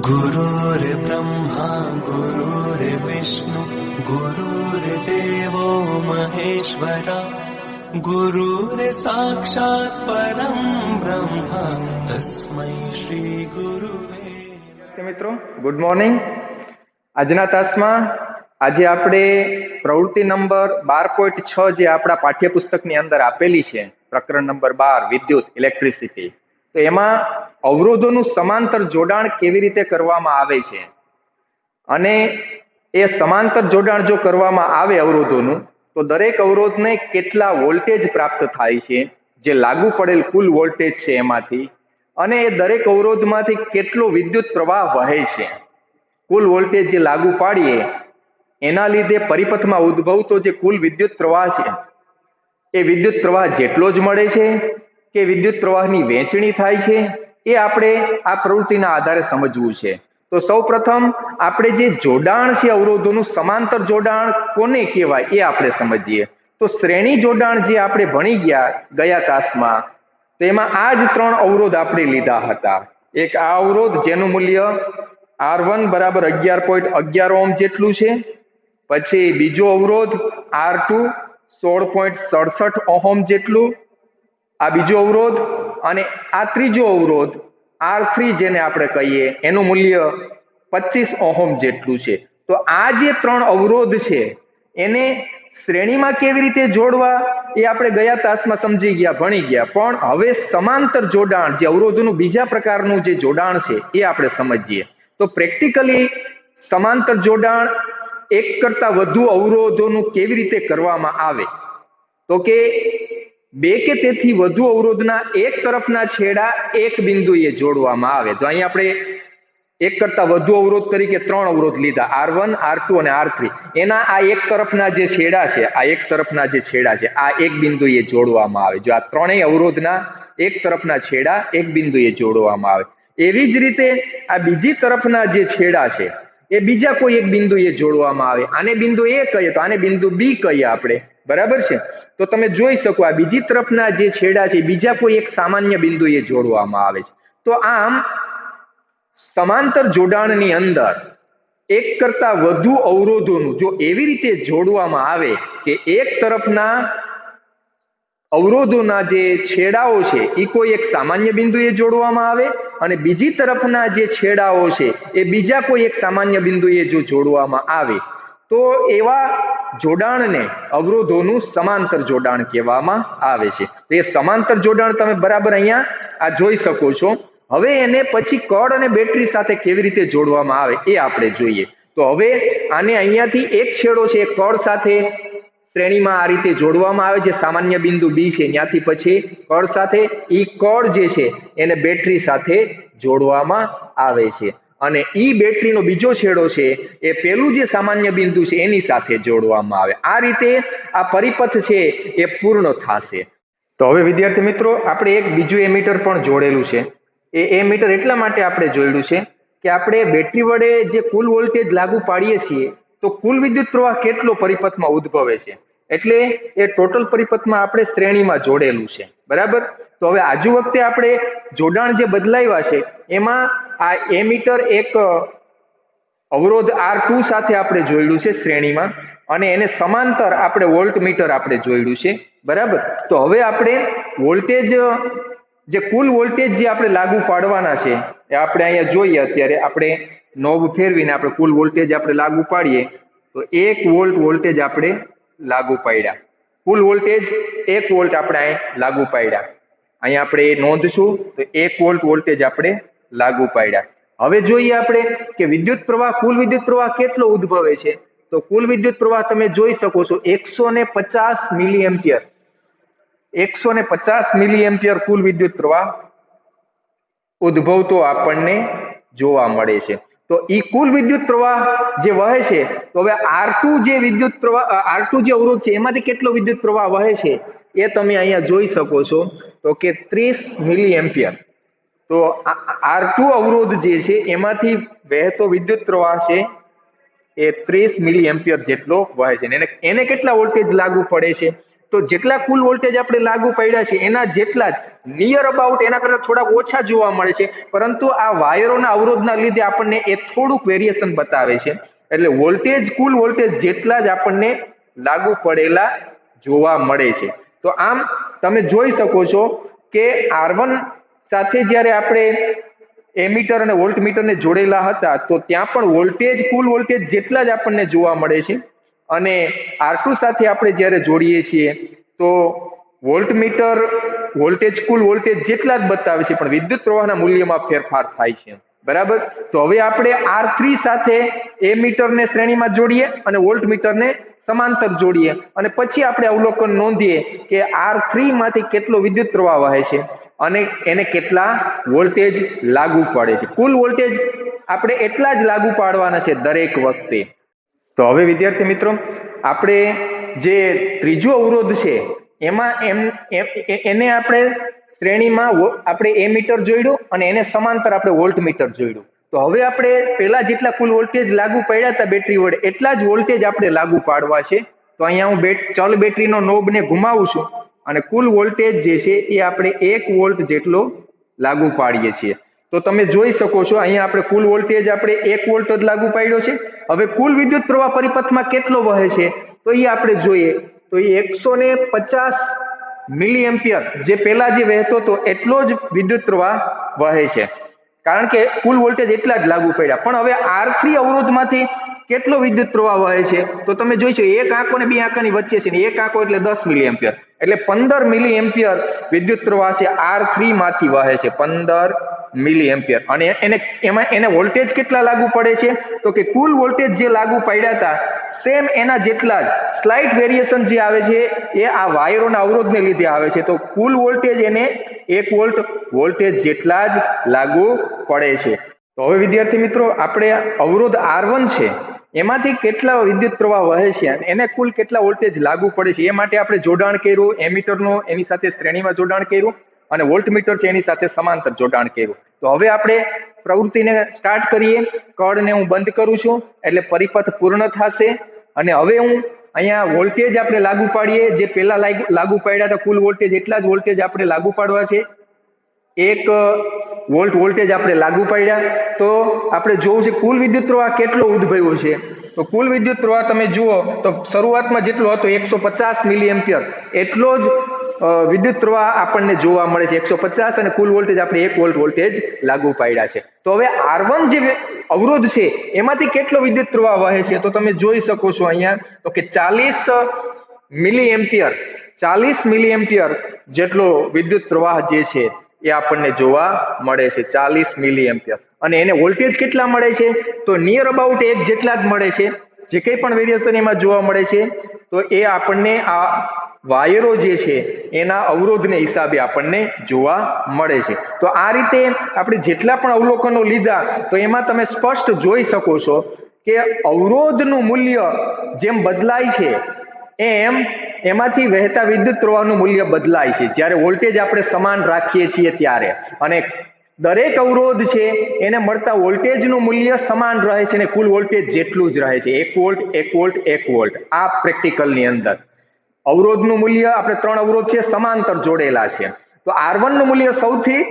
गुरुर्ब्रह्मा गुरुर्विष्णु गुरुर्देवो महेश्वरा गुरुर्साक्षात् परं ब्रह्म तस्मै श्री गुरुवे। મિત્રો ગુડ મોર્નિંગ। આજના તાસમાં આજે આપણે પ્રવૃત્તિ નંબર 12.6 જે આપણા પાઠ્યપુસ્તકની અંદર આપેલી છે, પ્રકરણ નંબર 12 વિદ્યુત ઇલેક્ટ્રિસિટી, તો એમાં અવરોધોનું સમાંતર જોડાણ કેવી રીતે કરવામાં આવે છે અને એ સમાંતર જોડાણ જો કરવામાં આવે અવરોધોનું તો દરેક અવરોધને કેટલા વોલ્ટેજ પ્રાપ્ત થાય છે, જે લાગુ પડેલ કુલ વોલ્ટેજ છે એમાંથી, અને એ દરેક અવરોધમાંથી કેટલો વિદ્યુત પ્રવાહ વહે છે, કુલ વોલ્ટેજ જે લાગુ પાડીએ એના લીધે પરિપથમાં ઉદ્ભવતો જે કુલ વિદ્યુત પ્રવાહ છે એ વિદ્યુત પ્રવાહ જેટલો જ મળે છે કે વિદ્યુત પ્રવાહની વહેંચણી થાય છે, એ આપણે આ પ્રવૃત્તિના આધારે સમજવું છે। તો સૌપ્રથમ આપણે જે જોડાણ છે અવરોધોનું સમાંતર જોડાણ કોને કહેવાય એ આપણે સમજીએ। તો શ્રેણી જોડાણ જે આપણે ભણી ગયા તાસમાં, તો એમાં આ જ ત્રણ અવરોધ આપણે લીધા હતા। એક આ અવરોધ જેનું મૂલ્ય R1 બરાબર 11.11 ઓહ્મ જેટલું છે, પછી બીજો અવરોધ R2 16.67 ઓહ્મ જેટલું, આ બીજો અવરોધ, અને આ ત્રીજો અવરોધ R3 જેને આપણે કહીએ એનું મૂલ્ય 25 ઓહ્મ જેટલું છે। તો આ જે ત્રણ અવરોધ છે એને શ્રેણીમાં કેવી રીતે જોડવા એ આપણે ગયા તાસમાં સમજી ગયા, ભણી ગયા, પણ હવે સમાંતર જોડાણ જે અવરોધોનું બીજા પ્રકારનું જે જોડાણ છે એ આપણે સમજીએ। તો પ્રેક્ટિકલી સમાંતર જોડાણ એક કરતા વધુ અવરોધોનું કેવી રીતે કરવામાં આવે, તો કે બે કે તેથી વધુ અવરોધના એક તરફના છેડા એક બિંદુએ જોડવામાં આવે। તો અહીં આપણે એક કરતા વધુ અવરોધ તરીકે ત્રણ અવરોધ લીધા, R1, R2 અને R3, એના આ એક તરફના જે છેડા છે, આ એક તરફના જે છેડા છે આ એક બિંદુએ જોડવામાં આવે। જો આ ત્રણેય અવરોધના એક તરફના છેડા એક બિંદુએ જોડવામાં આવે, એવી જ રીતે આ બીજી તરફના જે છેડા છે એ બીજા કોઈ એક બિંદુએ જોડવામાં આવે। આને બિંદુ A કહીએ તો આને બિંદુ B કહીએ આપણે, બરાબર છે। તો તમે જોઈ શકો આ બીજી તરફના જે છેડા છે બીજા કોઈ એક સામાન્ય બિંદુએ જોડવામાં આવે છે। તો આમ સમાંતર જોડાણની અંદર એક કરતા વધુ અવરોધોનું જો એવી રીતે જોડવામાં આવે કે એક તરફના અવરોધોના જે છેડાઓ છે એ કોઈ એક સામાન્ય બિંદુએ જોડવામાં આવે અને બીજી તરફના જે છેડાઓ છે એ બીજા કોઈ એક સામાન્ય બિંદુએ જો જોડવામાં આવે તો એવા જોડાણને અવરોધોનું સમાંતર જોડાણ કહેવામાં આવે છે। તો એ સમાંતર જોડાણ તમે બરાબર અહીંયા આ જોઈ શકો છો। હવે એને પછી કળ અને બેટરી સાથે કેવી રીતે જોડવામાં આવે એ આપણે જોઈએ। તો હવે આને અહીંયાથી એક છેડો છે એ કળ સાથે શ્રેણીમાં આ રીતે જોડવામાં આવે છે, સામાન્ય બિંદુ B છે ત્યાંથી પછી કળ સાથે, ઈ કળ જે છે એને બેટરી સાથે જોડવામાં આવે છે, અને ઈ બેટરીનો બીજો છેડો છે એ પેલું જે સામાન્ય બિંદુ છે એની સાથે જોડવામાં આવે। આ રીતે આ પરિપથ છે એ પૂર્ણ થશે। તો હવે વિદ્યાર્થી મિત્રો આપણે એક બીજું એમીટર પણ જોડેલું છે। એ એમીટર એટલા માટે આપણે જોડ્યું છે કે આપણે બેટરી વડે જે કુલ વોલ્ટેજ લાગુ પાડીએ છીએ તો કુલ વિદ્યુત પ્રવાહ કેટલો પરિપથમાં ઉદ્ભવે છે, એટલે એ ટોટલ પરિપથમાં આપણે શ્રેણીમાં જોડેલું છે, બરાબર। તો હવે આજુ વખતે આપણે જોડાણ જે બદલાવ્યા છે એમાં આ એમીટર એક અવરોધ R2 સાથે આપણે જોડ્યું છે શ્રેણીમાં, અને એને સમાંતર આપણે વોલ્ટમીટર આપણે જોડ્યું છે, બરાબર। તો હવે આપણે વોલ્ટેજ જે કુલ વોલ્ટેજ જે આપણે લાગુ પાડવાના છે એ આપણે અહીંયા જોઈએ। અત્યારે આપણે નોબ ફેરવીને આપણે કુલ વોલ્ટેજ આપણે લાગુ પાડીએ તો 1 વોલ્ટ વોલ્ટેજ આપણે લાગુ પાડ્યા, કુલ વોલ્ટેજ 1 વોલ્ટ આપણે અહીં લાગુ પાડ્યા, અહીંયા આપણે નોંધશું તો 1 વોલ્ટ વોલ્ટેજ આપણે લાગુ પાડ્યા। હવે જોઈએ આપણે કે વિદ્યુત પ્રવાહ, કુલ વિદ્યુત પ્રવાહ કેટલો ઉદ્ભવે છે, તો કુલ વિદ્યુત પ્રવાહ તમે જોઈ શકો છો 150 મિલી એમ્પિયર, 150 મિલી એમ્પિયર કુલ વિદ્યુત પ્રવાહ ઉદ્ભવતો આપણને જોવા મળે છે। તો ઈ કુલ વિદ્યુત પ્રવાહ જે વહે છે, તો હવે R2 જે વિદ્યુત પ્રવાહ, R2 જે અવરોધ છે એમાંથી કેટલો વિદ્યુત પ્રવાહ વહે છે એ તમે અહીંયા જોઈ શકો છો, તો કે 30 મિલી એમ્પિયર। તો R2 અવરોધ જે છે એમાંથી વહેતો વિદ્યુત પ્રવાહ છે એ 30 મિલી એમ્પિયર જેટલો વહે છે, એને કેટલા વોલ્ટેજ લાગુ પડે છે, તો જેટલા કુલ વોલ્ટેજ આપણે લાગુ પડ્યા છે એના જેટલા જ નિયર અબાઉટ એના કરતા થોડા ઓછા જોવા મળે છે, પરંતુ આ વાયરોના અવરોધના લીધે આપણને એ થોડુંક વેરિએશન બતાવે છે. એટલે વોલ્ટેજ કુલ વોલ્ટેજ જેટલા જ આપણને લાગુ પડેલા જોવા મળે છે. તો આમ તમે જોઈ શકો છો કે R1 સાથે જ્યારે આપણે એમીટર અને વોલ્ટમીટરને જોડેલા હતા તો ત્યાં પણ વોલ્ટેજ કુલ વોલ્ટેજ જેટલા જ આપણને જોવા મળે છે, અને R2 સાથે આપણે જ્યારે જોડીએ છીએ તો વોલ્ટમીટર વોલ્ટેજ કુલ વોલ્ટેજ જેટલા જ બતાવે છે, પણ વિદ્યુત પ્રવાહના મૂલ્યમાં ફેરફાર થાય છે. બરાબર. તો હવે આપણે R3 સાથે એમીટરને શ્રેણીમાં જોડીએ અને વોલ્ટમીટરને સમાંતર જોડીએ, અને પછી આપણે અવલોકન નોંધીએ કે R3 માંથી કેટલો વિદ્યુત પ્રવાહ વહે છે અને એને કેટલા વોલ્ટેજ લાગુ પડે છે. કુલ વોલ્ટેજ આપણે એટલા જ લાગુ પાડવાના છે દરેક વખતે. તો હવે વિદ્યાર્થી મિત્રો, આપણે જે ત્રીજો અવરોધ છે એમાં એને આપણે શ્રેણીમાં આપણે એમીટર જોડ્યું અને એને સમાંતર આપણે વોલ્ટમીટર જોડ્યું. તો હવે આપણે પેલા જેટલા કુલ વોલ્ટેજ લાગુ પડ્યા હતા બેટરી વડે એટલા જ વોલ્ટેજ આપણે લાગુ પાડવા છે. તો અહીંયા હું ચલ બેટરીનો નોબને ઘુમાવું છું અને કુલ વોલ્ટેજ જે છે એ આપણે 1 વોલ્ટ જેટલો લાગુ પાડીએ છીએ. તો તમે જોઈ શકો છો અહીંયા આપણે કુલ વોલ્ટેજ આપણે 1 વોલ્ટ જ લાગુ પાડ્યો છે. હવે કુલ વિદ્યુત પ્રવાહ પરિપથમાં કેટલો વહે છે તો એ આપણે જોઈએ તો એ 150 મિલી એમ્પિયર જે પહેલા જે વહેતો હતો એટલો જ વિદ્યુત પ્રવાહ વહે છે, કારણ કે કુલ વોલ્ટેજ એટલા જ લાગુ પડ્યા. પણ હવે R3 અવરોધમાંથી કેટલો વિદ્યુત પ્રવાહ વહે છે તો તમે જોઈશો એક આંકો ને બે આંકાની વચ્ચે છે, ને એક આંકો એટલે 10 મિલી એમ્પિયર, એટલે 15 મિલી એમ્પિયર વિદ્યુત પ્રવાહ છે R3 માંથી વહે છે, 15 મિલી એમ્પિયર. અને એને વોલ્ટેજ કેટલા લાગુ પડે છે તો કે કુલ વોલ્ટેજ જે લાગુ પડ્યા હતા સેમ એના જેટલા જ સ્લાઇટ વેરિએશન જે આવે છે એ આ વાયરોના અવરોધને લીધે આવે છે. તો કુલ વોલ્ટેજ એને 1 વોલ્ટ વોલ્ટેજ જેટલા જ લાગુ પડે છે. તો હવે વિદ્યાર્થી મિત્રો, આપણે અવરોધ R1 છે એમાંથી કેટલા વિદ્યુત પ્રવાહ વહે છે અને એને કુલ કેટલા વોલ્ટેજ લાગુ પડે છે એ માટે આપણે જોડાણ કર્યું એમીટરનો, એની સાથે શ્રેણીમાં જોડાણ કર્યું, અને વોલ્ટમીટર છે એની સાથે સમાંતર જોડાણ કર્યું. તો હવે આપણે પ્રવૃત્તિને સ્ટાર્ટ કરીએ. કળને હું બંધ કરું છું એટલે પરિપથ પૂર્ણ થશે. અને હવે હું અહીંયા વોલ્ટેજ આપણે લાગુ પાડીએ, જે પહેલા લાગુ પાડ્યા હતા કુલ વોલ્ટેજ એટલા જ વોલ્ટેજ આપણે લાગુ પાડવા છે. 1 વોલ્ટ વોલ્ટેજ આપણે લાગુ પાડ્યા. તો આપણે જોવું છે કુલ વિદ્યુત પ્રવાહ કેટલો ઉદ્ભવ્યો છે. તો કુલ વિદ્યુત પ્રવાહ તમે જુઓ તો શરૂઆતમાં જેટલો હતો 150 મિલી એમ્પિયર એટલો જ વિદ્યુત પ્રવાહ આપણને જોવા મળે છે, 150, અને કુલ વોલ્ટેજ આપણે 1 વોલ્ટ વોલ્ટેજ લાગુ પાડ્યા છે. તો હવે R1 જે અવરોધ છે એમાંથી કેટલો વિદ્યુત પ્રવાહ વહે છે તો તમે જોઈ શકો છો અહીંયા તો કે 40 મિલી એમ્પિયર 40 મિલી એમ્પિયર જેટલો વિદ્યુત પ્રવાહ જે છે એ આપણને જોવા મળે છે, 40 મિલી એમ્પિયર. અને એને વોલ્ટેજ કેટલા મળે છે તો નિયર અબાઉટ 1 જેટલા જ મળે છે. જે કંઈ પણ વેરિએશન એમાં જોવા મળે છે તો એ આપણને આ વાયરો જે છે એના અવરોધને હિસાબે આપણને જોવા મળે છે. તો આ રીતે આપણે જેટલા પણ અવલોકનો લીધા તો એમાં તમે સ્પષ્ટ જોઈ શકો છો કે અવરોધનું મૂલ્ય જેમ બદલાય છે એમ એમાંથી વહેતા વિદ્યુત પ્રવાહનું મૂલ્ય બદલાય છે જ્યારે વોલ્ટેજ આપણે સમાન રાખીએ છીએ ત્યારે. અને દરેક અવરોધ છે એને મળતા વોલ્ટેજનું મૂલ્ય સમાન રહે છે અને કુલ વોલ્ટેજ જેટલું જ રહે છે, 1 વોલ્ટ 1 વોલ્ટ 1 વોલ્ટ. આ પ્રેક્ટિકલની અંદર અવરોધનું મૂલ્ય આપણે 3 અવરોધ છે સમાંતર જોડેલા છે. તો R1 નું મૂલ્ય સૌથી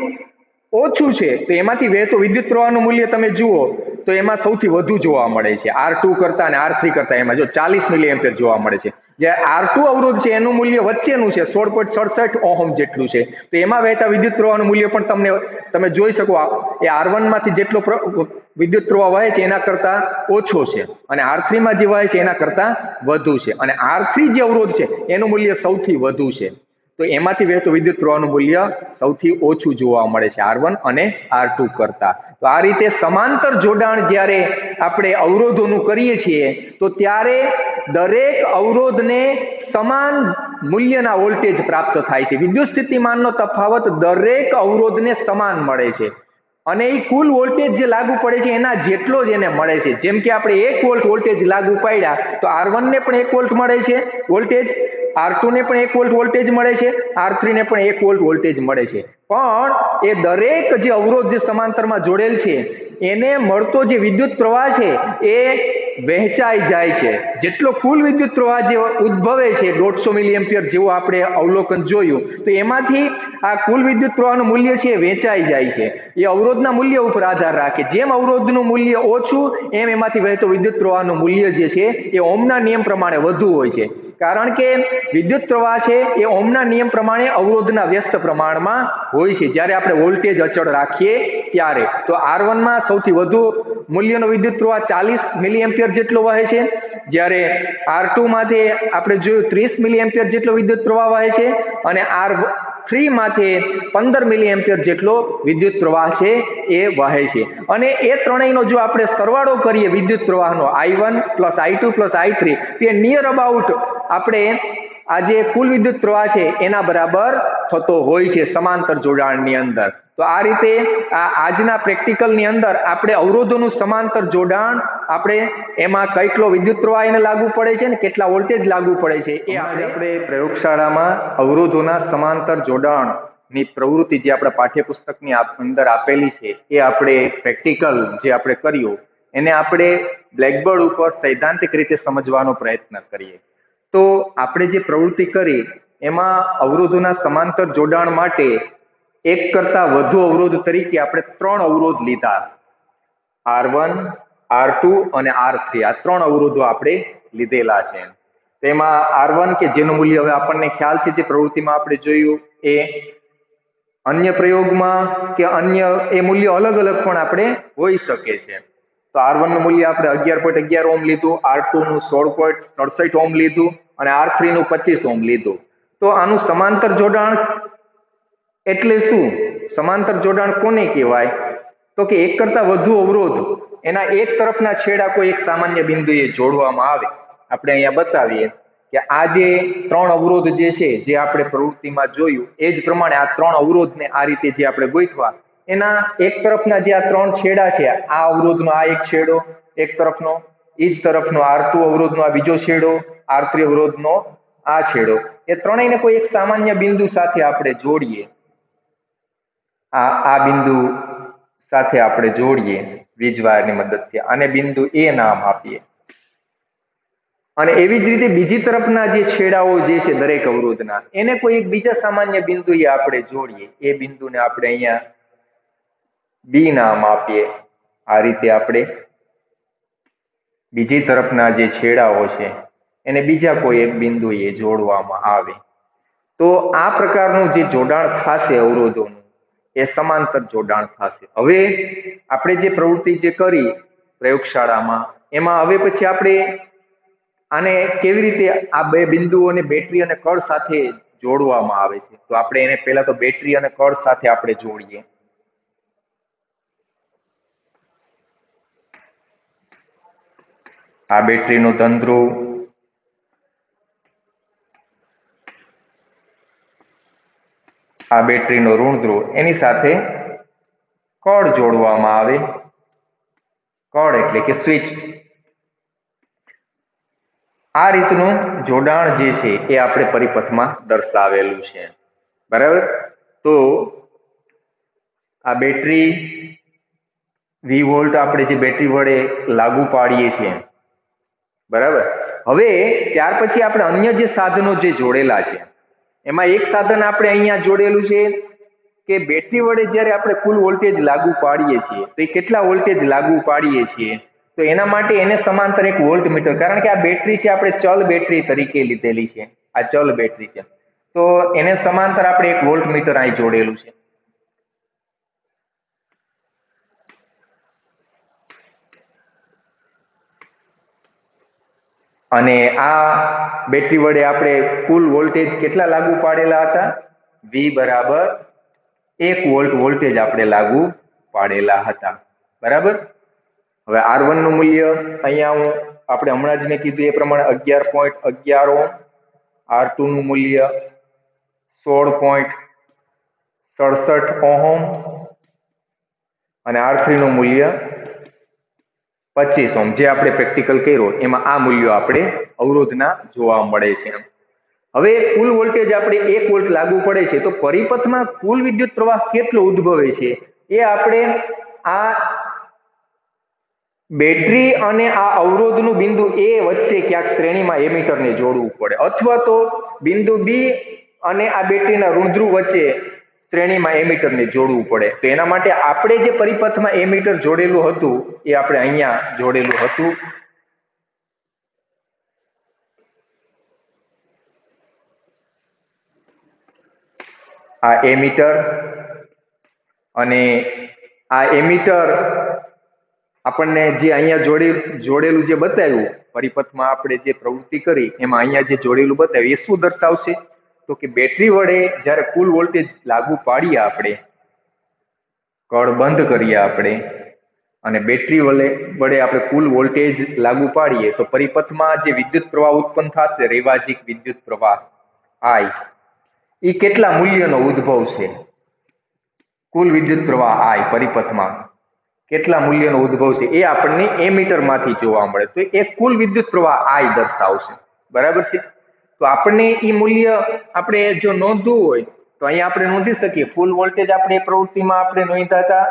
ઓછું છે તો એમાંથી વહેતો વિદ્યુત પ્રવાહનું મૂલ્ય તમે જુઓ તો એમાં સૌથી વધુ જોવા મળે છે R2 કરતા અને R3 કરતા. એમાં જો 40 મિલી એમ્પિયર જોવા મળે છે. જે R2 અવરોધ છે એનું મૂલ્ય વચ્ચેનું છે 16.67 ઓહમ જેટલું છે. તો એમાં વહેતા વિદ્યુત પ્રવાહનું મૂલ્ય પણ તમે જોઈ શકો એ R1 માંથી જેટલો વિદ્યુત પ્રવાહ વહે છે એના કરતા ઓછો છે, અને R3 માં જે વહે છે એના કરતા વધુ છે. અને R3 જે અવરોધ છે એનું મૂલ્ય સૌથી વધુ છે, તો એમાંથી વહેતું વિદ્યુત પ્રવાહનું મૂલ્ય સૌથી ઓછું જોવા મળે છે R1 અને R2 કરતા. તો આ રીતે સમાંતર જોડાણ જ્યારે આપણે અવરોધોનું કરીએ છીએ તો ત્યારે દરેક અવરોધને સમાન મૂલ્યના વોલ્ટેજ પ્રાપ્ત થાય છે. વિદ્યુત સ્થિતિમાનનો તફાવત દરેક અવરોધને સમાન મળે છે અને એ કુલ વોલ્ટેજ જે લાગુ પડે છે એના જેટલો જ એને મળે છે. જેમ કે આપણે 1 વોલ્ટ વોલ્ટેજ લાગુ પાડ્યા તો R1 ને પણ 1 વોલ્ટ મળે છે વોલ્ટેજ, R2 ને પણ 1 વોલ્ટ વોલ્ટેજ મળે છે, R3 ને પણ 1 વોલ્ટ વોલ્ટેજ મળે છે. પણ એ દરેક જે અવરોધ જે સમાંતરમાં જોડેલ છે એને મળતો જે વિદ્યુત પ્રવાહ છે એ વહેંચાઈ જાય છે. જેટલો કુલ વિદ્યુત પ્રવાહ જે ઉદ્ભવે છે 150 મિલિએમ્પિયર જેવું આપણે અવલોકન જોયું, તો એમાંથી આ કુલ વિદ્યુત પ્રવાહનું મૂલ્ય છે એ વહેંચાઈ જાય છે. એ અવરોધના મૂલ્ય ઉપર આધાર રાખે. જેમ અવરોધનું મૂલ્ય ઓછું એમ એમાંથી વહેતો વિદ્યુત પ્રવાહનું મૂલ્ય જે છે એ ઓહમના નિયમ પ્રમાણે વધુ હોય છે. કારણ કે વિદ્યુત પ્રવાહ છે એ ઓહમના નિયમ પ્રમાણે અવરોધના વ્યસ્ત પ્રમાણમાં હોય છે જ્યારે આપણે વોલ્ટેજ અચળ રાખીએ ત્યારે. તો R1 માં સૌથી વધુ મૂલ્યનો વિદ્યુત પ્રવાહ 40 મિલિએમ્પિયર જેટલો વહે છે, જ્યારે R2 માંથી આપણે જોયું 30 મિલિએમ્પિયર જેટલો વિદ્યુત પ્રવાહ વહે છે, અને R3 માંથી 15 મિલિએમ્પિયર જેટલો વિદ્યુત પ્રવાહ છે એ વહે છે. અને એ ત્રણેયનો જો આપણે સરવાળો કરીએ વિદ્યુત પ્રવાહનો I1 plus I2 plus I3, તે નિયર અબાઉટ આપણે આ જે કુલ વિદ્યુત પ્રવાહ છે એના બરાબર થતો હોય છે સમાંતર જોડાણની અંદર. તો આ રીતે આજના પ્રેક્ટિકલની અંદર આપણે અવરોધોનું સમાંતર જોડાણ, આપણે એમાં કેટલો વિદ્યુત પ્રવાહ એને લાગુ પડે છે ને કેટલા વોલ્ટેજ લાગુ પડે છે એ આપણે પ્રયોગશાળામાં અવરોધોના સમાંતર જોડાણ ની પ્રવૃત્તિ જે આપણા પાઠ્યપુસ્તકની અંદર આપેલી છે એ આપણે પ્રેક્ટિકલ જે આપણે કર્યું એને આપણે બ્લેકબોર્ડ ઉપર સૈદ્ધાંતિક રીતે સમજવાનો પ્રયત્ન કરીએ. તો આપણે જે પ્રવૃત્તિ કરી એમાં અવરોધોના સમાંતર જોડાણ માટે એક કરતા વધુ અવરોધ તરીકે આપણે 3 અવરોધ લીધા, R1, R2 અને R3. આ 3 અવરોધો આપણે લીધેલા છે. તેમાં R1 કે જેનું મૂલ્ય હવે આપણને ખ્યાલ છે, જે પ્રવૃત્તિમાં આપણે જોયું, એ અન્ય પ્રયોગમાં કે અન્ય એ મૂલ્ય અલગ અલગ પણ આપણે હોઈ શકે છે. તો R1 નું મૂલ્ય આપણે 11.11 ઓહમ લીધું, R2 નું 16.67 ઓહમ લીધું અને R3 નું 25 ઓહમ લીધું. તો આનું સમાંતર જોડાણ એટલે શું? સમાંતર જોડાણ કોને કહેવાય? તો કે એક કરતા વધુ અવરોધ એના એક તરફના છેડા કોઈ એક સામાન્ય બિંદુએ જોડવામાં આવે. આપણે અહીંયા બતાવીએ કે આ જે 3 અવરોધ જે છે, જે આપણે પ્રવૃત્તિમાં જોયું એ જ પ્રમાણે આ 3 અવરોધને આ રીતે જે આપણે ગોઠવા, એના એક તરફના જે આ 3 છેડા છે, આ અવરોધનો આ એક છેડો એક તરફનો, એ જ તરફનો R2 અવરોધનો આ બીજો છેડો, R3 અવરોધનો આ છેડો, એ ત્રણેયને કોઈ એક સામાન્ય બિંદુ સાથે આપણે જોડીએ. આ બિંદુ સાથે આપણે જોડીએ વીજવાયરની મદદથી, આને બિંદુ A નામ આપીએ. અને એવી જ રીતે બીજી તરફના જે છેડાઓ જે છે દરેક અવરોધના, એને કોઈ એક બીજા સામાન્ય બિંદુએ આપણે જોડીએ. એ બિંદુને આપણે અહીંયા B નામ આપીએ. આ રીતે આપણે બીજી તરફના જે છેડાઓ છે એને બીજા કોઈ એક બિંદુએ જોડવામાં આવે. તો આ પ્રકારનું જે જોડાણ થશે અવરોધોનું, એ સમાંતર જોડાણ થશે. હવે આપણે જે પ્રવૃત્તિ જે કરી પ્રયોગશાળામાં, એમાં હવે પછી આપણે આને કેવી રીતે આ બે બિંદુઓને બેટરી અને કળ સાથે જોડવામાં આવે છે, તો આપણે એને પહેલા તો બેટરી અને કળ સાથે આપણે જોડીએ. આ બેટરીનું ધન ધ્રુવ, આ બેટરીનો ઋણ ધ્રુવ, એની સાથે કળ જોડવામાં આવે. કળ એટલે કે સ્વિચ. આ રીતનું જોડાણ જે છે એ આપણે પરિપથમાં દર્શાવેલું છે. બરાબર? તો આ બેટરી V વોલ્ટ આપણે જે બેટરી વડે લાગુ પાડીએ છીએ, બરાબર. હવે ત્યાર પછી આપણે અન્ય જે સાધનો જે જોડેલા છે, એમાં એક સાધન આપણે અહીંયા જોડેલું છે કે બેટરી વડે જ્યારે આપણે કુલ વોલ્ટેજ લાગુ પાડીએ છીએ, તો એ કેટલા વોલ્ટેજ લાગુ પાડીએ છીએ, તો એના માટે એને સમાંતર એક વોલ્ટમીટર, કારણ કે આ બેટરી છે આપણે ચલ બેટરી તરીકે લીધેલી છે, આ ચલ બેટરી છે, તો એને સમાંતર આપણે એક વોલ્ટમીટર અહીં જોડેલું છે. અને આ બેટરી વડે આપણે કુલ વોલ્ટેજ કેટલા લાગુ પાડેલા હતા? V બરાબર 1 વોલ્ટ વોલ્ટેજ આપણે લાગુ પાડેલા હતા. બરાબર. હવે R1 નું મૂલ્ય અહીંયા આપણે હમણાં જ મેં કીધું એ પ્રમાણે 11.11 ઓહમ, R2 નું મૂલ્ય 16.67 ઓહમ અને R3 નું મૂલ્ય 25 ઓહમ. જે આપણે પ્રેક્ટિકલ કર્યો એમાં આ મૂલ્યો આપણે અવરોધના જોવા મળે છે. હવે કુલ વોલ્ટેજ આપણે 1 વોલ્ટ લાગુ પડે છે, તો પરિપથમાં કુલ વિદ્યુત પ્રવાહ કેટલો ઉદ્ભવે છે એ આપણે આ બેટરી અને આ અવરોધનું બિંદુ એ વચ્ચે ક્યાંક શ્રેણીમાં એમીટરને જોડવું પડે, અથવા તો બિંદુ બી અને આ બેટરીના ઋણધ્રુવ વચ્ચે શ્રેણીમાં એમીટરને જોડવું પડે. તો એના માટે આપણે જે પરિપથમાં એમીટર જોડેલું હતું એ આપણે અહીંયા જોડેલું હતું. આ એમીટર અને આ એમીટર આપણને જે અહીંયા જોડેલું જે બતાવ્યું પરિપથમાં આપણે જે પ્રવૃત્તિ કરી એમાં અહીંયા જે જોડેલું બતાવ્યું એ શું દર્શાવશે? તો કે બેટરી વડે જ્યારે કુલ વોલ્ટેજ લાગુ પાડીએ આપણે, કળ બંધ કરીએ આપણે અને બેટરી વડે આપણે કુલ વોલ્ટેજ લાગુ પાડીએ તો પરિપથમાં જે વિદ્યુત પ્રવાહ ઉત્પન્ન થશે, રૈવાજિક વિદ્યુત પ્રવાહ I, એ કેટલા મૂલ્યનો ઉદ્ભવ છે? કુલ વિદ્યુત પ્રવાહ I પરિપથમાં કેટલા મૂલ્યનો ઉદ્ભવ છે એ આપણને એમીટર માંથી જોવા મળે. તો એ કુલ વિદ્યુત પ્રવાહ I દર્શાવશે. બરાબર છે? તો આપણને એ મૂલ્ય આપણે જો નોંધવું હોય તો અહીંયા આપણે નોંધી શકીએ. ફૂલ વોલ્ટેજ આપણે પ્રવૃત્તિમાં આપણે નોંધ્યા હતા,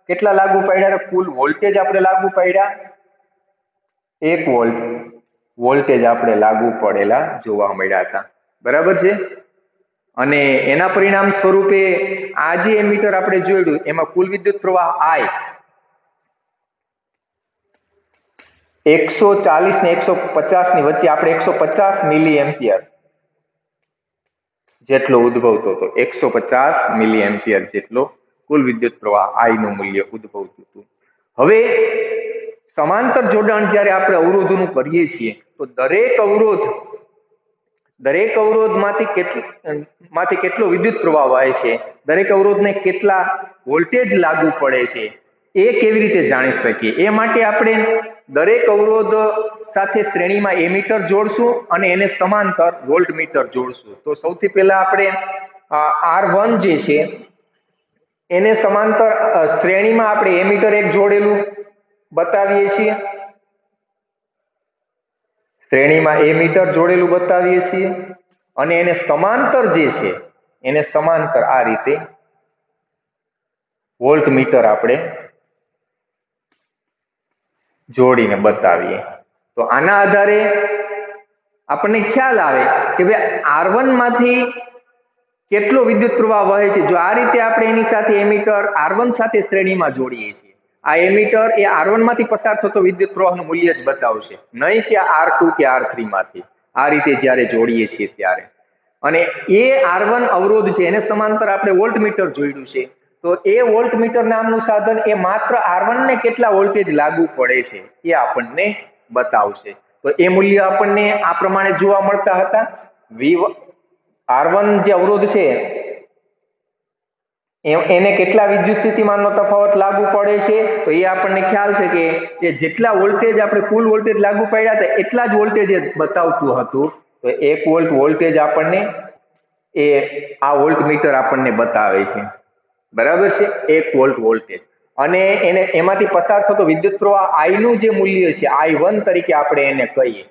કેટલા લાગુ પાડ્યા? કુલ વોલ્ટેજ આપણે લાગુ પાડ્યા 1 વોલ્ટ વોલ્ટેજ આપણે લાગુ પડેલા જોવા મળ્યા હતા. બરાબર છે? અને એના પરિણામ સ્વરૂપે આ જે એમીટર આપણે જોયું એમાં કુલ વિદ્યુત પ્રવાહ I 140 ને 150 ની વચ્ચે આપણે 150 મિલી એમ્પિયર જેટલો ઉદ્ભવતો હતો. 150 મિલી એમ્પિયર જેટલો કુલ વિદ્યુત પ્રવાહ I નું મૂલ્ય ઉદ્ભવતું હતું. હવે સમાંતર જોડાણ જ્યારે આપણે અવરોધોનું કરીએ છીએ તો દરેક અવરોધમાંથી કેટલો વિદ્યુત પ્રવાહ વહે છે, દરેક અવરોધને કેટલા વોલ્ટેજ લાગુ પડે છે એ કેવી રીતે જાણી શકીએ? એ માટે આપણે દરેક અવરોધ સાથે શ્રેણીમાં એમીટર જોડશું અને એને સમાંતર વોલ્ટમીટર જોડશું. તો સૌથી પહેલા આપણે R1 જે છે એને સમાંતર શ્રેણીમાં આપણે એમીટર એક જોડેલું બતાવીએ છીએ, શ્રેણીમાં એમીટર જોડેલું બતાવીએ છીએ અને એને સમાંતર જે છે એને સમાંતર આ રીતે વોલ્ટમીટર આપણે જોડીને બતાવીએ. તો આના આધારે આપણને ખ્યાલ આવે કે ભાઈ R1 માંથી કેટલો વિદ્યુત પ્રવાહ વહે છે. જો આ રીતે આપણે એની સાથે એમીટર R1 સાથે શ્રેણીમાં જોડીએ છીએ, આ એમીટર એ R1 માંથી પસાર થતો વિદ્યુત પ્રવાહનું મૂલ્ય જ બતાવશે, નહીં કે R2 કે R3 માંથી. આ રીતે જ્યારે જોડીએ છીએ ત્યારે અને એ R1 અવરોધ છે એને સમાંતર આપણે વોલ્ટમીટર જોડ્યું છે, તો એ વોલ્ટમીટર નામનું સાધન એ માત્ર R1 ને કેટલા વોલ્ટેજ લાગુ પડે છે એ આપણને બતાવશે. તો એ મૂલ્ય આપણને આ પ્રમાણે જોવા મળતા હતા. R1 જે અવરોધ છે એને કેટલા વિદ્યુત સ્થિતિમાનનો તફાવત લાગુ પડે છે, તો એ આપણને ખ્યાલ છે કે જેટલા વોલ્ટેજ આપણે કુલ વોલ્ટેજ લાગુ પાડ્યા હતા એટલા જ વોલ્ટેજ બતાવતું હતું. તો 1 વોલ્ટ વોલ્ટેજ આપણને એ આ વોલ્ટમીટર આપણને બતાવે છે. બરાબર છે? 1 વોલ્ટ વોલ્ટેજ અને એમાંથી પસાર થતો વિદ્યુત પ્રવાહ I નું જે મૂલ્ય છે I1 તરીકે આપણે એને કહીએ,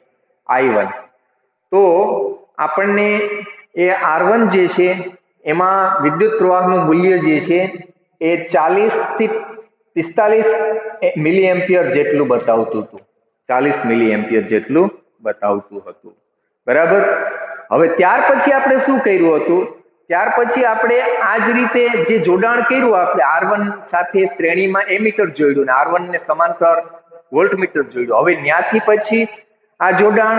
I1. તો આપણને એ R1 જે છે એમાં વિદ્યુત પ્રવાહનું મૂલ્ય જે છે એ 40 થી 45 મિલી એમ્પિયર જેટલું બતાવતું હતું, 40 મિલી એમ્પિયર જેટલું બતાવતું હતું. બરાબર? હવે ત્યાર પછી આપણે શું કર્યું હતું? ત્યાર પછી આપણે આ જ રીતે જે જોડાણ કર્યું, આપણે R1 સાથે શ્રેણીમાં એમીટર જોડ્યું ને R1 ને સમાંતર વોલ્ટમીટર જોડ્યું. હવે ત્યાંથી પછી આ જોડાણ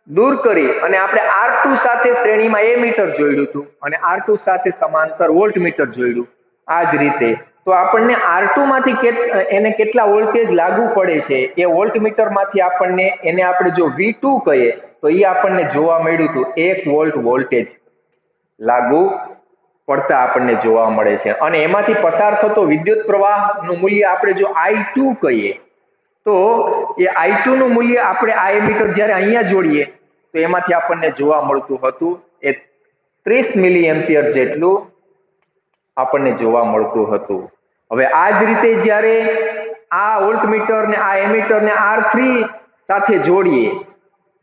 દૂર કરી અને આપણે R2 સાથે શ્રેણીમાં એમીટર જોડ્યું હતું અને R2 સાથે સમાંતર વોલ્ટમીટર જોડ્યું. આ જ રીતે તો આપણને R2 માંથી એને કેટલા વોલ્ટેજ લાગુ પડે છે એ વોલ્ટમીટર માંથી આપણને એને આપણે જો V2 કહીએ તો એ આપણને જોવા મળ્યું હતું 1 વોલ્ટ વોલ્ટેજ લાગુ પડતા આપણને જોવા મળે છે. અને એમાંથી પસાર થતો વિદ્યુત પ્રવાહનું મૂલ્ય આપણે જો I2 કહીએ તો એ I2 નું મૂલ્ય આપણે આ એમીટર જ્યારે અહીંયા જોડીએ તો એમાંથી આપણને જોવા મળતું હતું એ 30 મિલી એમ્પિયર જેટલું આપણને જોવા મળતું હતું. હવે આ જ રીતે જ્યારે આ વોલ્ટમીટર ને આ એમીટર ને R3 સાથે જોડીએ,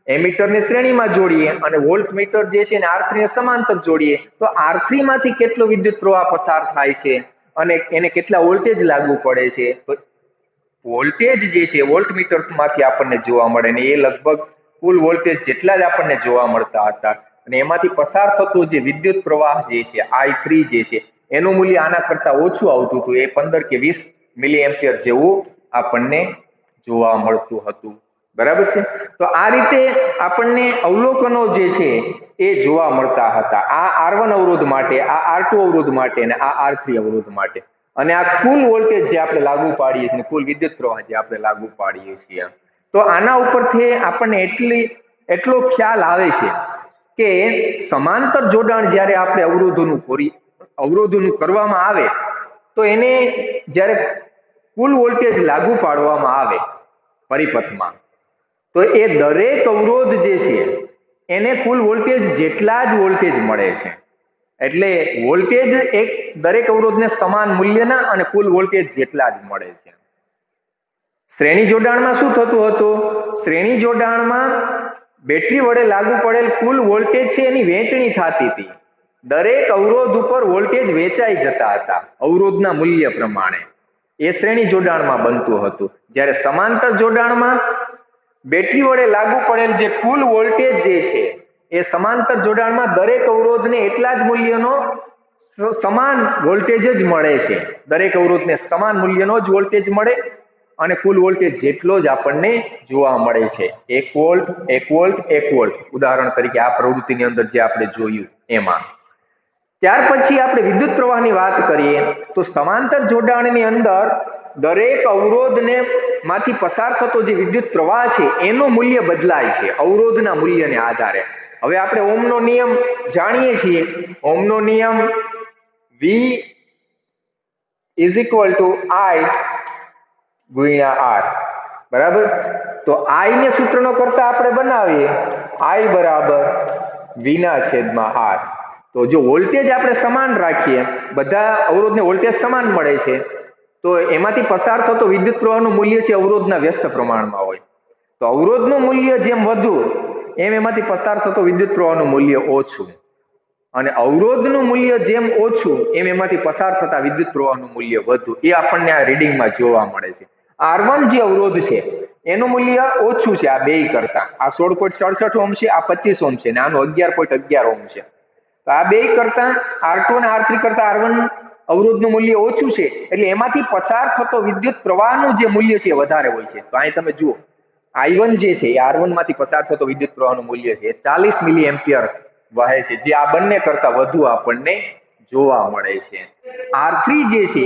એમીટરને શ્રેણીમાં જોડીએ અને વોલ્ટમીટર જે છે ને R3 ને સમાંતર જોડીએ તો R3 માંથી કેટલો વિદ્યુત પ્રવાહ પસાર થાય છે અને એને કેટલા વોલ્ટેજ લાગુ પડે છે, તો વોલ્ટેજ જે છે વોલ્ટમીટર માંથી આપણને જોવા મળે ને એ લગભગ કુલ વોલ્ટેજ જેટલા જ આપણને જોવા મળતા હતા અને એમાંથી પસાર થતો જે વિદ્યુત પ્રવાહ જે છે I3 જે છે એનું મૂલ્ય આના કરતા ઓછું આવતું હતું. એ 15 કે 20 મિલી એમ્પિયર જેવું આપણને જોવા મળતું હતું. બરાબર છે. તો આ રીતે આપણને અવલોકનો જે છે એ જોવા મળતા હતા. આ R1 અવરોધ માટે, આ R2 અવરોધ માટે અને આ R3 અવરોધ માટે. અને આ કુલ વોલ્ટેજ જે આપણે લાગુ પાડીએ છીએ, કુલ વિદ્યુત પ્રવાહ જે આપણે લાગુ પાડીએ છીએ, તો આના ઉપરથી આપણને એટલો ખ્યાલ આવે છે કે સમાંતર જોડાણ જ્યારે આપણે અવરોધોનું કરવામાં આવે તો એને જ્યારે કુલ વોલ્ટેજ લાગુ પાડવામાં આવે પરિપથમાં, તો એ દરેક અવરોધ જે છે એને કુલ વોલ્ટેજ જેટલા જ વોલ્ટેજ મળે છે. એટલે વોલ્ટેજ એક દરેક અવરોધને સમાન મૂલ્યના અને કુલ વોલ્ટેજ જેટલા જ મળે છે. શ્રેણી જોડાણમાં શું થતું હતું? શ્રેણી જોડાણમાં બેટરી વડે લાગુ પડેલ કુલ વોલ્ટેજ છે એની વહેંચણી થતી હતી. દરેક અવરોધ ઉપર વોલ્ટેજ વેચાઈ જતા હતા અવરોધના મૂલ્ય પ્રમાણે. એ શ્રેણી જોડાણમાં બનતું હતું. જ્યારે સમાંતર જોડાણમાં બેટરી વડે લાગુ પડેલ જે કુલ વોલ્ટેજ જે છે એ સમાંતર જોડાણમાં દરેક અવરોધને એટલા જ મૂલ્યનો સમાન વોલ્ટેજ જ મળે છે. દરેક અવરોધને સમાન મૂલ્યનો જ વોલ્ટેજ મળે અને કુલ વોલ્ટેજ જેટલો જ આપણને જોવા મળે છે. 1 વોલ્ટ 1 વોલ્ટ 1 વોલ્ટ, ઉદાહરણ તરીકે આ પ્રવૃત્તિની અંદર જે આપણે જોયું એમાં. ત્યાર પછી આપણે વિદ્યુત પ્રવાહની વાત કરીએ તો સમાંતર જોડાણની અંદર દરેક અવરોધને માંથી પસાર થતો જે વિદ્યુત પ્રવાહ છે એનું મૂલ્ય બદલાય છે અવરોધના મૂલ્યને આધારે. હવે આપણે ઓહમનો નિયમ જાણીએ છીએ. ઓહમનો નિયમ V is equal to I ગુણ્યા R. બરાબર. તો I ને સૂત્રનો કરતા આપણે બનાવીએ I બરાબર V ના છેદમાં R. તો જો વોલ્ટેજ આપણે સમાન રાખીએ, બધા અવરોધને વોલ્ટેજ સમાન મળે છે, તો એમાંથી પસાર થતો વિદ્યુત પ્રવાહનું મૂલ્ય છે અવરોધના વ્યસ્ત પ્રમાણમાં હોય. તો અવરોધનું મૂલ્ય જેમ વધુ એમ એમાંથી પસાર થતો વિદ્યુત પ્રવાહનું મૂલ્ય ઓછું, અને અવરોધનું મૂલ્ય જેમ ઓછું એમ એમાંથી પસાર થતા વિદ્યુત પ્રવાહનું મૂલ્ય વધુ. એ આપણને આ રીડિંગમાં જોવા મળે છે. R1 જે અવરોધ છે એનું મૂલ્ય ઓછું છે આ બેય કરતા. આ 16.67 ઓહ્મ છે, આ 25 ઓહ્મ છે અને આનું 11.11 ઓહ્મ છે. તો આ બે કરતા R2 અને R3 કરતા R1 અવરોધનું મૂલ્ય ઓછું છે, એટલે એમાંથી પસાર થતો વિદ્યુત પ્રવાહનું જે મૂલ્ય છે વધારે હોય છે. તો અહીં તમે જુઓ I1 જે છે એ R1 માંથી પસાર થતો વિદ્યુત પ્રવાહનું મૂલ્ય છે 40 મિલી એમ્પિયર વહે છે, જે આ બંને કરતા વધુ આપણને જોવા મળે છે. R3 જે છે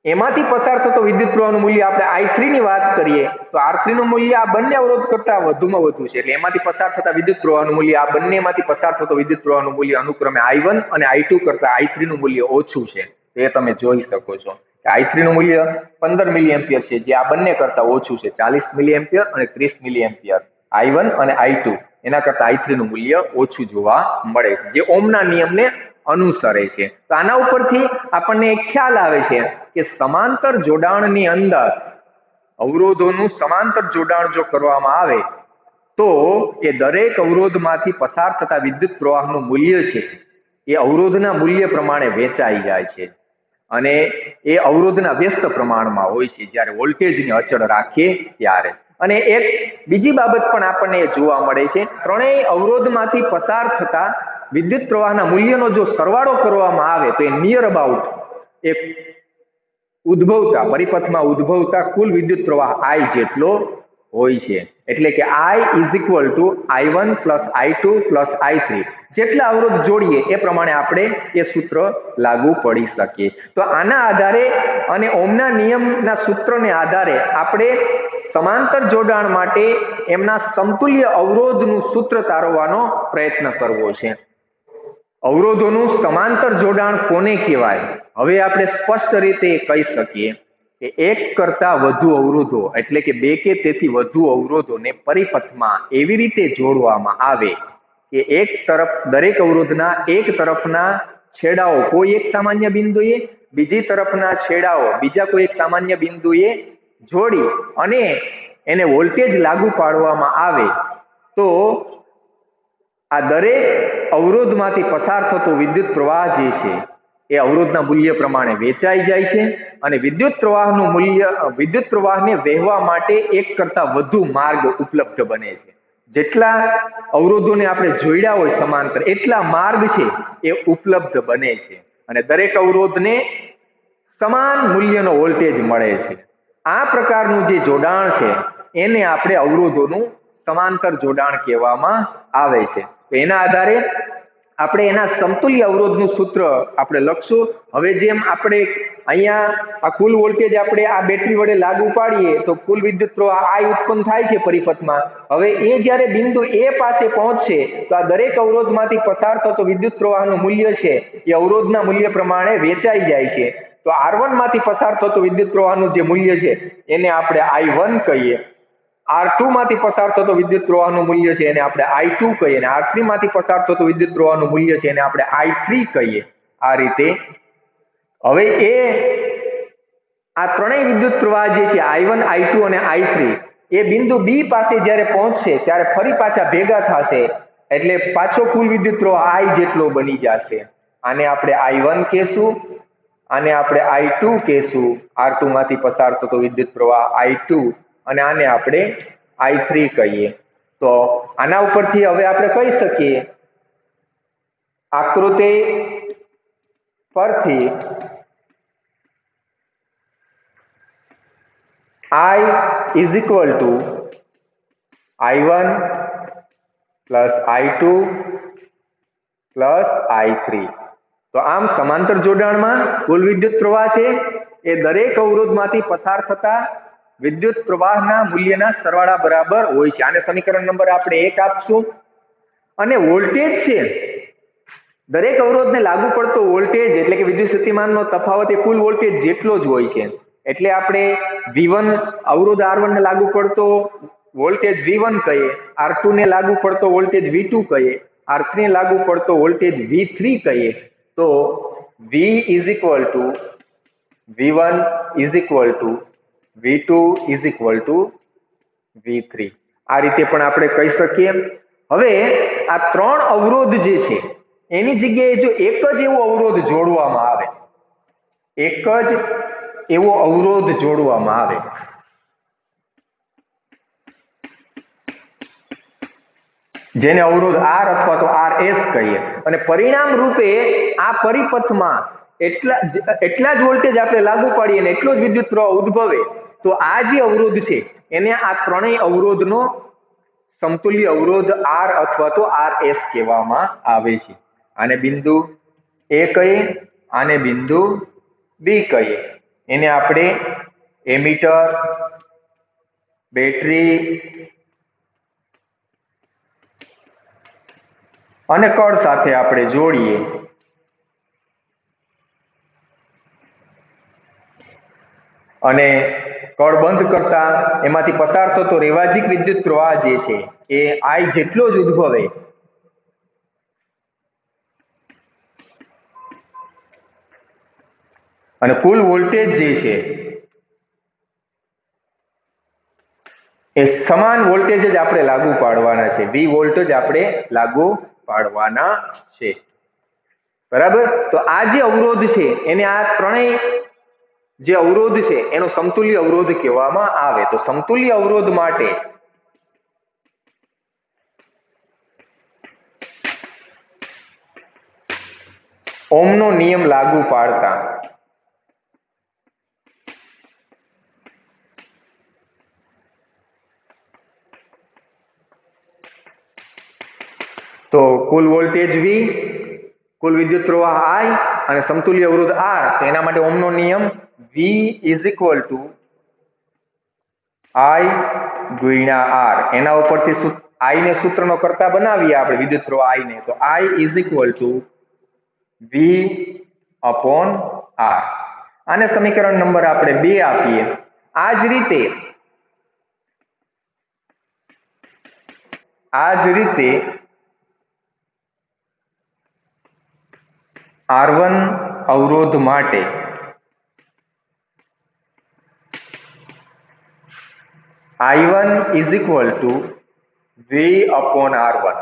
એમાંથી પસાર થતો વિદ્યુત પ્રવાહનું મૂલ્ય આપણે I3 ની વાત કરીએ તો R3 નું મૂલ્ય આ બંને અવરોધ કરતા વધુમાં વધુ છે. એટલે એમાંથી પસાર થતા વિદ્યુત પ્રવાહનું મૂલ્ય આ બંનેમાંથી પસાર થતો વિદ્યુત પ્રવાહનું મૂલ્ય અનુક્રમે I1 અને I2 કરતા I3 નું મૂલ્ય ઓછું છે. એ તમે જોઈ શકો છો કે I3 નું મૂલ્ય 15 મિલી એમ્પિયર છે, જે આ બંને કરતા ઓછું છે 40 મિલી એમ્પિયર અને 30 મિલી એમ્પિયર. I1 અને I2 એના કરતા I3 નું મૂલ્ય ઓછું જોવા મળે છે, જે ઓહમના નિયમને અનુસરે છે. તો આના ઉપરથી આપણને એક ખ્યાલ આવે છે કે સમાંતર જોડાણની અંદર અવરોધોનું સમાંતર જોડાણ જો કરવામાં આવે તો એ દરેક અવરોધમાંથી પસાર થતા વિદ્યુત પ્રવાહનું મૂલ્ય છે એ અવરોધના મૂલ્ય પ્રમાણે વેચાઈ જાય છે અને એ અવરોધના વ્યસ્ત પ્રમાણમાં હોય છે જ્યારે વોલ્ટેજને અચળ રાખીએ ત્યારે. અને એક બીજી બાબત પણ આપણને જોવા મળે છે, ત્રણેય અવરોધમાંથી પસાર થતા વિદ્યુત પ્રવાહના મૂલ્યનો જો સરવાળો કરવામાં આવે તો એ નિયર અબાઉટ એક પરિપથમાં ઉદ્ભવતા કુલ વિદ્યુત પ્રવાહ I જેટલો હોય છે. એટલે કે I is equal to I1 plus I2 plus I3. જેટલા અવરોધ જોડીએ એ પ્રમાણે આપણે એ સૂત્ર લાગુ પડી શકીએ. તો આના આધારે અને ઓહમના નિયમના સૂત્રને આધારે આપણે સમાંતર જોડાણ માટે એમના સમતુલ્ય અવરોધનું સૂત્ર તારવવાનો પ્રયત્ન કરવો છે. અવરોધોનું સમાંતર જોડાણ કોને કહેવાય? હવે આપણે સ્પષ્ટ રીતે કહી શકીએ કે એક કરતા વધુ અવરોધો એટલે કે બે કે તેથી વધુ અવરોધોને પરિપથમાં એવી રીતે જોડવામાં આવે કે એક તરફ દરેક અવરોધના એક તરફના છેડાઓ કોઈ એક સામાન્ય બિંદુએ, બીજી તરફના છેડાઓ બીજા કોઈ એક સામાન્ય બિંદુએ જોડી અને એને વોલ્ટેજ લાગુ પાડવામાં આવે તો આ દરેક અવરોધમાંથી પસાર થતો વિદ્યુત પ્રવાહ જે છે એ અવરોધના મૂલ્ય પ્રમાણે વેચાઈ જાય છે અને વિદ્યુત પ્રવાહનું મૂલ્ય વિદ્યુત પ્રવાહને વહેવા માટે એક કરતા વધુ માર્ગ ઉપલબ્ધ બને છે. જેટલા અવરોધોને આપણે જોડ્યા હોય સમાંતર એટલા માર્ગ છે એ ઉપલબ્ધ બને છે અને દરેક અવરોધને સમાન મૂલ્યનો વોલ્ટેજ મળે છે. આ પ્રકારનું જે જોડાણ છે એને આપણે અવરોધોનું સમાંતર જોડાણ કહેવામાં આવે છે. તો એના આધારે આપણે એના સમતુલ્ય અવરોધનું સૂત્ર આપણે લખશું. હવે જેમ આપણે અહીંયા આ કુલ વોલ્ટેજ આપણે આ બેટરી વડે લાગુ પાડીએ તો કુલ વિદ્યુત પ્રવાહ I ઉત્પન્ન થાય છે પરિપથમાં. હવે એ જ્યારે બિંદુ A પાસે પહોંચશે તો આ દરેક અવરોધમાંથી પસાર થતો વિદ્યુત પ્રવાહનું મૂલ્ય છે એ અવરોધના મૂલ્ય પ્રમાણે વેચાઈ જાય છે. તો R1 માંથી પસાર થતો વિદ્યુત પ્રવાહનું જે મૂલ્ય છે એને આપણે I1 કહીએ. R2 માંથી પસાર થતો વિદ્યુત પ્રવાહનું મૂલ્ય છે એને આપણે I2 કહીએ અને R3 માંથી પસાર થતો વિદ્યુત પ્રવાહનું મૂલ્ય છે એને આપણે I3 કહીએ. આ રીતે હવે આ ત્રણેય વિદ્યુત પ્રવાહ જે છે I1, I2 અને I3 એ બિંદુ B પાસે જ્યારે પહોંચશે ત્યારે ફરી પાછા ભેગા થશે એટલે પાછો કુલ વિદ્યુત પ્રવાહ I જેટલો બની જશે. આને આપણે I1 કહેશું, આને આપણે I2 કહેશું, R2 માંથી પસાર થતો વિદ્યુત પ્રવાહ I2 અને આને આપણે I3 કહીએ. તો આના ઉપરથી હવે આપણે કહી શકીએ આકૃતિ પરથી I is equal to I1 plus I2 plus I3. તો આમ સમાંતર જોડાણમાં કુલ વિદ્યુત પ્રવાહ છે એ દરેક અવરોધમાંથી પસાર થતા વિદ્યુત પ્રવાહના મૂલ્યના સરવાળા બરાબર હોય છે. આને સમીકરણ નંબર આપણે 1 આપશું. અને વોલ્ટેજ છે દરેક અવરોધને લાગુ પડતો વોલ્ટેજ એટલે કે વિદ્યુત સ્થિતિમાનનો તફાવત એ કુલ વોલ્ટેજ જેટલો જ હોય છે. એટલે આપણે V1 અવરોધ R1 ને લાગુ પડતો વોલ્ટેજ V1 કહીએ, R2 ને લાગુ પડતો વોલ્ટેજ V2 કહીએ, R3 ને લાગુ પડતો વોલ્ટેજ V3 કહીએ. તો V is equal to V1 is equal to V2 is equal to V3. આ રીતે પણ આપણે કહી શકીએ. હવે આ ત્રણ અવરોધ જે છે એની જગ્યાએ જો એક જ એવો અવરોધ જોડવામાં આવે, એક જ એવો અવરોધ જોડવામાં આવે જેને અવરોધ R અથવા તો RS કહીએ અને પરિણામ રૂપે આ પરિપથમાં એટલા જ વોલ્ટેજ આપણે લાગુ પાડીએ અને એટલો જ વિદ્યુત પ્રવાહ ઉદ્ભવે તો આ જે અવરોધ છે એને આ ત્રણેય અવરોધનો સમતુલ્ય અવરોધ R અથવા તો RS કહેવામાં આવે છે. આને બિંદુ A કહીએ, આને બિંદુ B કહીએ. એને આપણે એમીટર, બેટરી અને કળ સાથે આપણે જોડીએ અને કળ બંધ કરતા એમાંથી પસાર થતો રેવાજીક વિદ્યુત પ્રવાહ જે છે એ I જેટલો જ ઉદ્ભવે અને કુલ વોલ્ટેજ જે છે એ સમાન વોલ્ટેજ જ આપણે લાગુ પાડવાના છે. V વોલ્ટ જ આપણે લાગુ પાડવાના છે. બરાબર. તો આ જે અવરોધ છે એને આ ત્રણેય જે અવરોધ છે એનો સમતુલ્ય અવરોધ કહેવામાં આવે. તો સમતુલ્ય અવરોધ માટે ઓહમનો નિયમ લાગુ પાડતા તો કુલ વોલ્ટેજ V, કુલ વિદ્યુત પ્રવાહ I અને સમતુલ્ય અવરોધ R. એના માટે ઓહમનો નિયમ V is equal to I ગુણ્યા R. એના ઉપરથી I ને સૂત્રનો કરતા બનાવીએ આપણે વિદ્યુત પ્રવાહ I ને તો I is equal to V upon R. આને સમીકરણ નંબર આપણે 2 આપીએ. આ જ રીતે R1 અવરોધ માટે I1 is equal to V upon R1.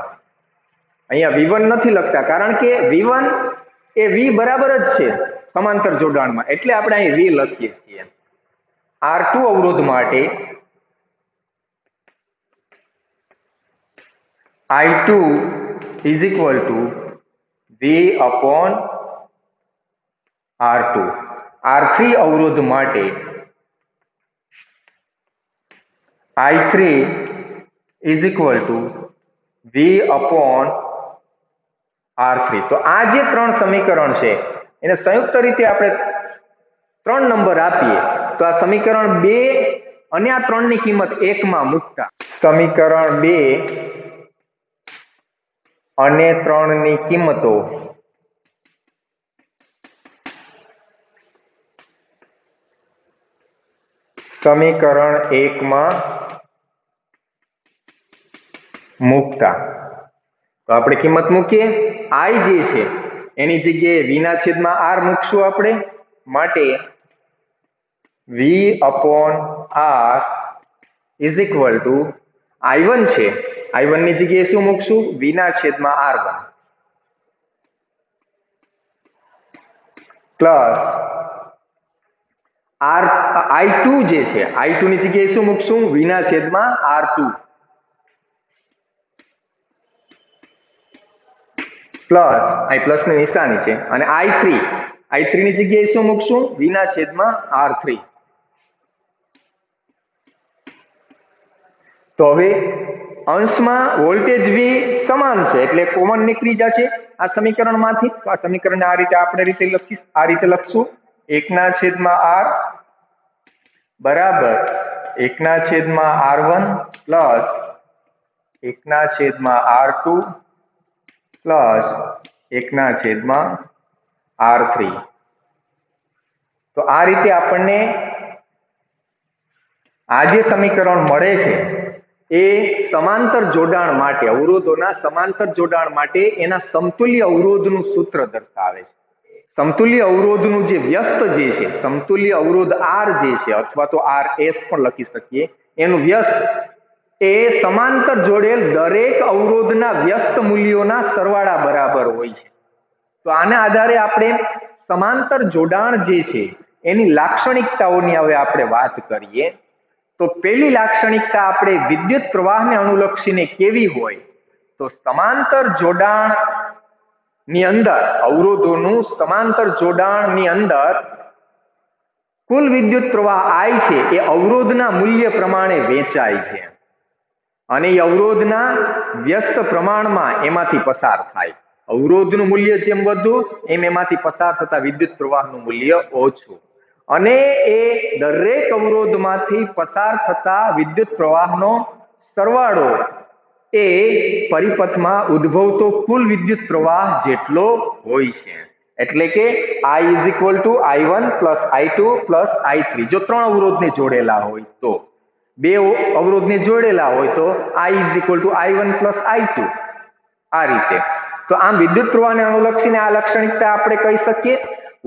અહીંયા V1 નથી લખતા કારણ કે V1 એ વી બરાબર જ છે સમાંતર જોડાણમાં, એટલે આપણે અહીં વી લખીએ છીએ. R2 અવરોધ માટે I2 is equal to V upon R2. R3 અવરોધ માટે I3 is equal to V upon R3. તો આ જે ત્રણ સમીકરણ છે એને સંયુક્ત રીતે આપણે 3 નંબર આપીએ તો આ સમીકરણ 2 અને આ 3 ની કિંમત 1 માં મૂકતા સમીકરણ 2 અને 3 ની કિંમતો સમીકરણ 1 માં મૂકતા તો આપણે કિંમત મૂકીએ. I જે છે એની જગ્યાએ v ના છેદમાં r મૂકશું આપણે, માટે v upon r is equal to I1 છે, I1 ની જગ્યાએ શું મૂકશું? v ના છેદમાં r1 પ્લસ I2 જે છે I2 ની જગ્યાએ શું મૂકશું? v ના છેદમાં r2 પ્લસ અહીં પ્લસ ની નિશાની છે, અને I3 ની જગ્યાએ શું મૂકશું? v ના છેદમાં r3. તો હવે અંશમાં વોલ્ટેજ v સમાન છે એટલે કોમન નીકળી જશે આ સમીકરણમાંથી. તો આ સમીકરણને આ રીતે લખશું 1 ના છેદમાં r બરાબર 1 ના છેદમાં r1 પ્લસ 1 ના છેદમાં r2 પ્લસ 1 ના છેદમાં r3. તો આ રીતે આપણને આ જે સમીકરણ મળે છે એ સમાંતર જોડાણ માટે, અવરોધોના સમાંતર જોડાણ માટે એના સમતુલ્ય અવરોધનું સૂત્ર દર્શાવે છે. સમતુલ્ય અવરોધનું જે વ્યસ્ત જે છે, સમતુલ્ય અવરોધ R જે છે અથવા તો RS પણ લખી શકીએ, એનું વ્યસ્ત એ સમાંતર જોડેલ દરેક અવરોધના વ્યસ્ત મૂલ્યોના સરવાળા બરાબર હોય છે. તો આના આધારે આપણે સમાંતર જોડાણ જે છે એની લાક્ષણિકતાઓની હવે આપણે વાત કરીએ. તો પહેલી લાક્ષણિકતા આપણે વિદ્યુત પ્રવાહને અનુલક્ષીને કેવી હોય? તો સમાંતર જોડાણ ની અંદર, અવરોધોનું સમાંતર જોડાણની અંદર કુલ વિદ્યુત પ્રવાહ I છે એ અવરોધના મૂલ્ય પ્રમાણે વહેંચાય છે અને એ અવરોધના વ્યસ્ત પ્રમાણમાં એમાંથી પસાર થાય. અવરોધનું મૂલ્ય જેમ વધુ એમ એમાંથી પસાર થતા વિદ્યુત પ્રવાહનું મૂલ્ય ઓછું, અને એ દરેક અવરોધમાંથી પસાર થતા વિદ્યુત પ્રવાહનો સરવાળો એ પરિપથમાં ઉદ્ભવતો કુલ વિદ્યુત પ્રવાહ જેટલો હોય છે. એટલે કે I is equal to I1 plus I2 plus I3. જો 3 અવરોધને જોડેલા હોય તો, 2 અવરોધને જોડેલા હોય તો I is equal to I1 plus I2. આ રીતે. તો આમ વિદ્યુત પ્રવાહને અનુલક્ષીને આ લાક્ષણિકતા આપણે કહી શકીએ.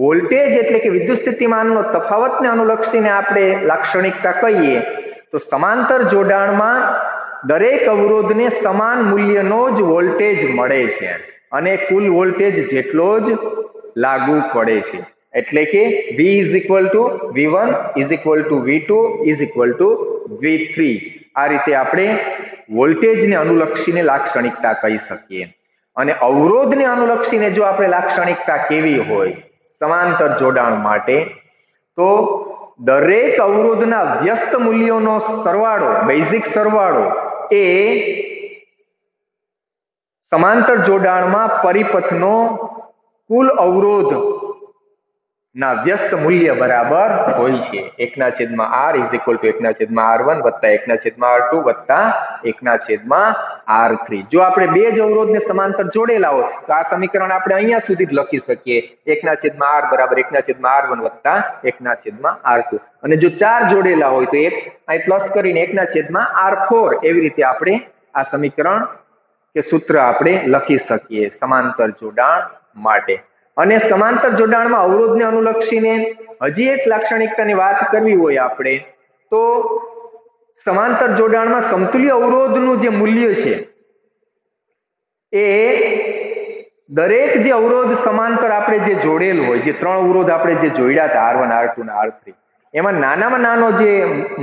વોલ્ટેજ એટલે કે વિદ્યુત સ્થિતિમાનનો તફાવતને અનુલક્ષીને આપણે લાક્ષણિકતા કહીએ તો સમાંતર જોડાણમાં દરેક અવરોધને સમાન મૂલ્યનો જ વોલ્ટેજ મળે છે અને કુલ વોલ્ટેજ જેટલો જ લાગુ પડે છે. એટલે કે V is equal to V1 is equal to V2 is equal to V3. આ રીતે આપણે વોલ્ટેજને અનુલક્ષીને લાક્ષણિકતા કહી શકીએ. અને અવરોધને અનુલક્ષીને જો આપણે લાક્ષણિકતા કેવી હોય સમાંતર જોડાણ માટે, તો દરેક અવરોધના વ્યસ્ત મૂલ્યોનો સરવાળો, બેઝિક સરવાળો એ સમાંતર જોડાણમાં પરિપથનો કુલ અવરોધ ના વ્યસ્ત મૂલ્ય બરાબર હોય છે. 1/r is equal to 1/r1 વત્તા 1/r2 વત્તા 1/r3. જો આપણે બે જ અવરોધને સમાંતર જોડેલા હોય તો આ સમીકરણ આપણે અહીંયા સુધી જ લખી શકીએ 1/r બરાબર 1/r1 વત્તા 1/r2. અને જો ચાર જોડેલા હોય તો એક અહીં પ્લસ કરીને 1/r4. એવી રીતે આપણે આ સમીકરણ કે સૂત્ર આપણે લખી શકીએ સમાંતર જોડાણ માટે. અને સમાંતર જોડાણમાં અવરોધને અનુલક્ષીને હજી એક લાક્ષણિકતાની વાત કરવી હોય આપણે તો સમાંતર જોડાણમાં સમતુલ્ય અવરોધનું જે મૂલ્ય છે એ દરેક જે અવરોધ સમાંતર આપણે જે જોડેલ હોય, જે ત્રણ અવરોધ આપણે જે જોડ્યા હતા R1 R2 ને R3, એમાં નાનામાં નાનો જે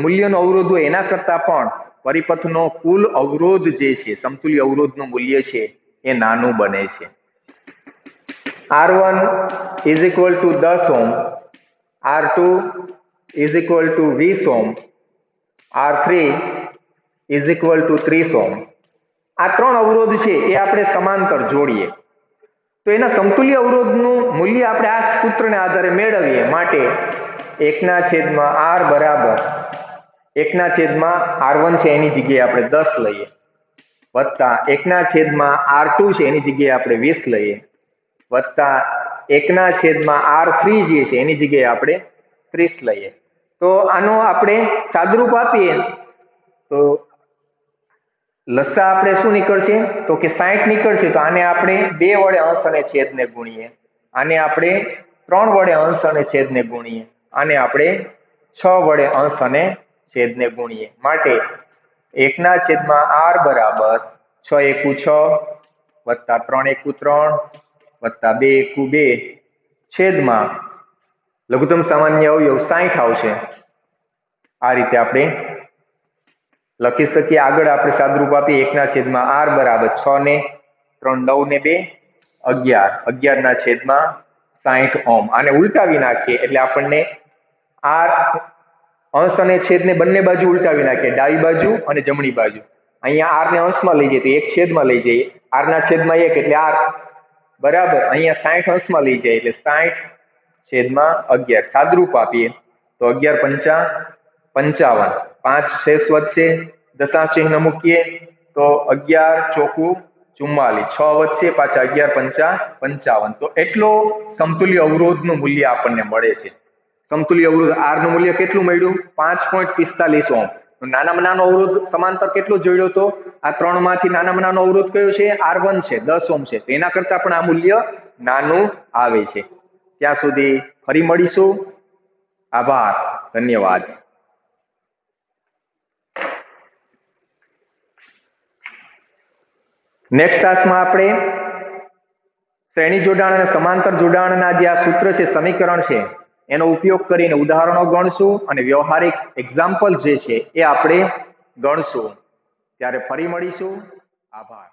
મૂલ્યનો અવરોધ હોય એના કરતા પણ પરિપથનો કુલ અવરોધ જે છે, સમતુલ્ય અવરોધનું મૂલ્ય છે એ નાનું બને છે. R1 is equal to 10 ohm, R2 is equal to 20 ohm, R3 is equal to 30 ohm. આ ત્રણ અવરોધ છે એ આપણે સમાંતર જોડીએ તો એના સમતુલ્ય અવરોધનું મૂલ્ય આપણે આ સૂત્રને આધારે મેળવીએ. માટે 1/r બરાબર 1/r1 છે એની જગ્યાએ આપણે 10 લઈએ, વત્તા 1/r2 છે એની જગ્યાએ આપણે 20 લઈએ, વત્તા 1/r3 જે છે એની જગ્યાએ આપણે 30 લઈએ. તો આનો આપણે સાદરૂપ આપીએ તો લસા આપણે શું નીકળશે તો કે 60 નીકળશે. તો આને આપણે 2 વડે અંશ અને છેદને ગુણીએ, આને આપણે 3 વડે અંશ અને છેદને ગુણીએ, આને આપણે 6 વડે અંશ અને છેદને ગુણીએ. માટે 1/r બરાબર 6 એકુ 6 વત્તા 3 એકુ 3 વત્તા 2 એકુ 2 છેદમાં લઘુત્તમ સામાન્ય અવયવ 60 આવશે. આ રીતે આપણે લખી શકીએ. આગળ આપણે સાદરૂપ આપીએ 1/r બરાબર 6 ને 3 9 ને 2 11 11/60 ઓહ્મ. આને ઉલટાવી નાખીએ એટલે આપણને r અંશ અને છેદને બંને બાજુ ઉલટાવી નાખીએ, ડાબી બાજુ અને જમણી બાજુ. અહીંયા r ને અંશમાં લઈ જઈએ તો 1 છેદમાં લઈ જઈએ, r ના છેદમાં 1 એટલે r બરાબર અહીંયા 60 અંશમાં લઈ જાય એટલે 60/11. સાદરૂપ આપીએ તો 11 55, 5 શેષ વધશે, દશાંશ ચિહ્ન મૂકીએ તો 11 ચોકું 44, 6 વધશે, પાછા 11 55. તો એટલો સમતુલ્ય અવરોધનું મૂલ્ય આપણને મળે છે. સમતુલ્ય અવરોધ R નું મૂલ્ય કેટલું મળ્યું 5.45 ઓહ્મ. નાનામાં નાનો અવરોધ સમાંતર કેટલો જોડ્યો તો આ ત્રણમાંથી નાનામાં નાનો અવરોધ કયો છે R1 છે, 10 ઓહ્મ છે. તો એના કરતા પણ આ મૂલ્ય નાનું આવે છે. ત્યાં સુધી ફરી મળીશું. આભાર, ધન્યવાદ. નેક્સ્ટ ક્લાસમાં આપણે શ્રેણી જોડાણ અને સમાંતર જોડાણના જે આ સૂત્ર છે, સમીકરણ છે, એનો ઉપયોગ કરીને ઉદાહરણો ગણશું અને વ્યવહારિક એક્ઝામ્પલ જે છે એ આપણે ગણશું. ત્યારે ફરી મળીશું. આભાર.